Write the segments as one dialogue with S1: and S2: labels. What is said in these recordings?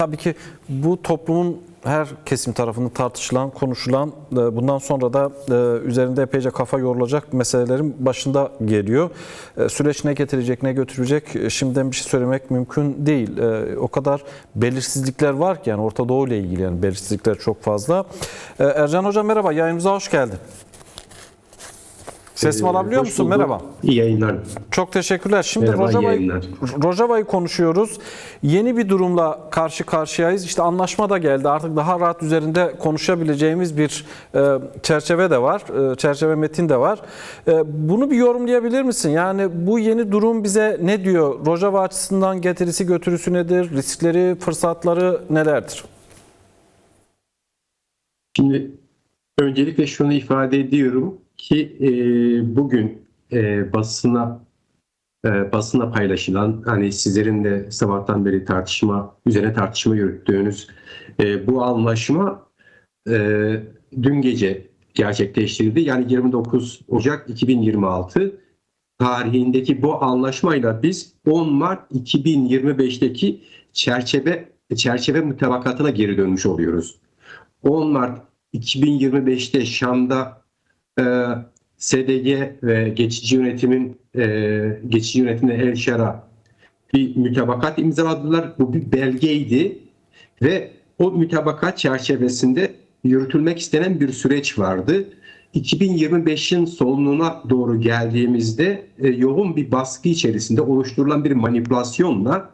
S1: Tabii ki bu toplumun her kesim tarafından tartışılan, konuşulan, bundan sonra da üzerinde epeyce kafa yorulacak meselelerin başında geliyor. Süreç ne getirecek, ne götürecek şimdiden bir şey söylemek mümkün değil. O kadar belirsizlikler var ki yani Orta Doğu ile ilgili yani belirsizlikler çok fazla. Ercan Hocam merhaba, yayınımıza hoş geldin. Sesimi alabiliyor musun? Merhaba.
S2: İyi yayınlar.
S1: Çok teşekkürler. Şimdi
S2: Merhaba,
S1: Rojava'yı konuşuyoruz. Yeni bir durumla karşı karşıyayız. İşte anlaşma da geldi. Artık daha rahat üzerinde konuşabileceğimiz bir çerçeve de var. Çerçeve metin de var. Bunu bir yorumlayabilir misin? Yani bu yeni durum bize ne diyor? Rojava açısından getirisi götürüsü nedir? Riskleri, fırsatları nelerdir?
S2: Şimdi öncelikle şunu ifade ediyorum ki bugün basına paylaşılan, hani sizlerin de sabahtan beri üzerine tartışma yürüttüğünüz bu anlaşma dün gece gerçekleştirildi. Yani 29 Ocak 2026 tarihindeki bu anlaşmayla biz 10 Mart 2025'teki çerçeve mutabakatına geri dönmüş oluyoruz. 10 Mart 2025'te Şam'da SDG ve geçici yönetimin El Şara bir mütabakat imzaladılar. Bu bir belgeydi ve o mütabakat çerçevesinde yürütülmek istenen bir süreç vardı. 2025'in sonuna doğru geldiğimizde yoğun bir baskı içerisinde oluşturulan bir manipülasyonla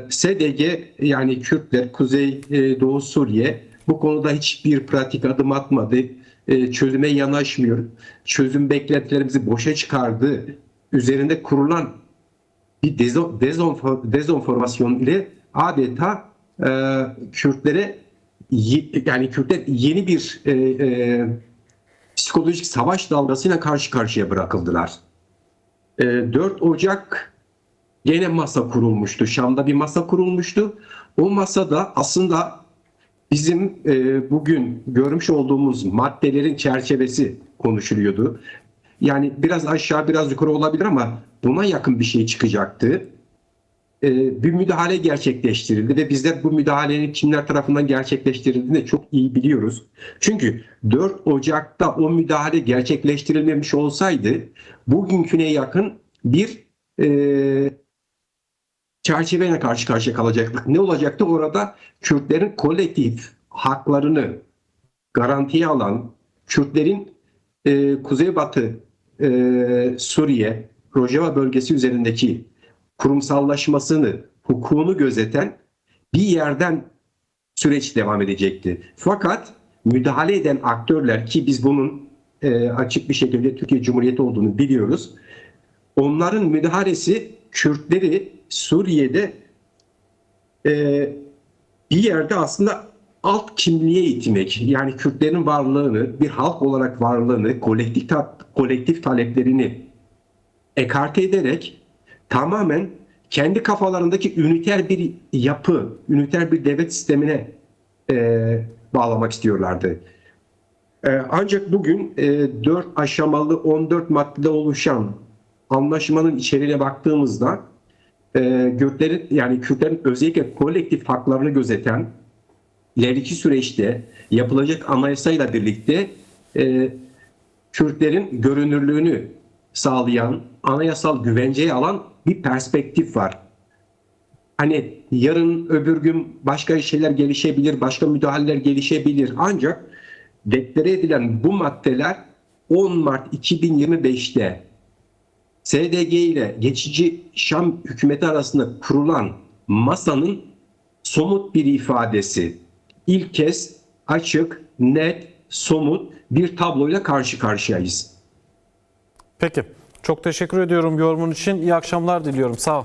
S2: SDG yani Kürtler, Kuzey Doğu Suriye bu konuda hiçbir pratik adım atmadı. Çözüme yanaşmıyor. Çözüm beklentilerimizi boşa çıkardı. Üzerinde kurulan bir dezenformasyon ile adeta Kürtlere Kürtler yeni bir psikolojik savaş dalgasıyla karşı karşıya bırakıldılar. 4 Ocak gene masa kurulmuştu. Şam'da bir masa kurulmuştu. O masada aslında bizim bugün görmüş olduğumuz maddelerin çerçevesi konuşuluyordu. Yani biraz aşağı biraz yukarı olabilir ama buna yakın bir şey çıkacaktı. Bir müdahale gerçekleştirildi ve bizler bu müdahalenin kimler tarafından gerçekleştirildiğini de çok iyi biliyoruz. Çünkü 4 Ocak'ta o müdahale gerçekleştirilmemiş olsaydı bugünküne yakın bir çerçeveyle karşı karşıya kalacaktık. Ne olacaktı? Orada Kürtlerin kolektif haklarını garantiye alan, Kürtlerin Kuzeybatı Suriye, Rojava bölgesi üzerindeki kurumsallaşmasını, hukukunu gözeten bir yerden süreç devam edecekti. Fakat müdahale eden aktörler ki biz bunun açık bir şekilde Türkiye Cumhuriyeti olduğunu biliyoruz. Onların müdahalesi Kürtleri Suriye'de bir yerde aslında alt kimliğe itmek, yani Kürtlerin varlığını, bir halk olarak varlığını, kolektif taleplerini ekarte ederek tamamen kendi kafalarındaki üniter bir yapı, üniter bir devlet sistemine bağlamak istiyorlardı. Ancak bugün 4 aşamalı 14 maddede oluşan anlaşmanın içeriğine baktığımızda Kürtlerin özellikle kolektif haklarını gözeten ileriki süreçte yapılacak anayasayla birlikte Kürtlerin görünürlüğünü sağlayan, anayasal güvenceye alan bir perspektif var. Hani yarın öbür gün başka şeyler gelişebilir, başka müdahaleler gelişebilir. Ancak deklare edilen bu maddeler 10 Mart 2025'te SDG ile geçici Şam hükümeti arasında kurulan masanın somut bir ifadesi. İlk kez açık, net, somut bir tabloyla karşı karşıyayız.
S1: Peki. Çok teşekkür ediyorum yorumun için. İyi akşamlar diliyorum. Sağ ol.